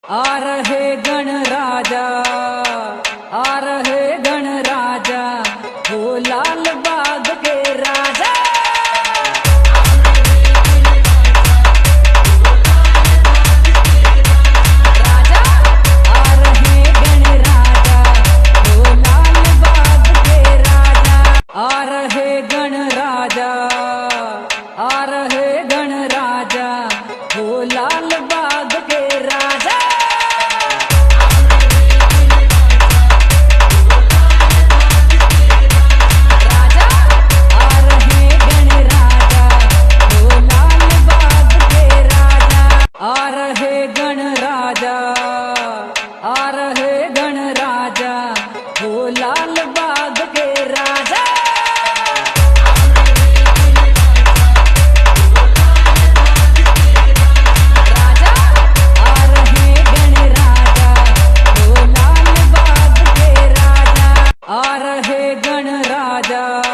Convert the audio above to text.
आ रहे गण राजा, आ रहे गण राजा, वो लाल बाग के राजा। राजा आ रहे गण राजा, वो लाल बाग के राजा। आ रहे गण राजा, आ रहे गण राजा, वो लाल बाग के राजा। आ रहे गण राजा, आ रहे गण राजा, वो लाल बाग के राजा। राजा आ रहे गण राजा, वो लाल बाग के राजा। आ रहे गण राजा।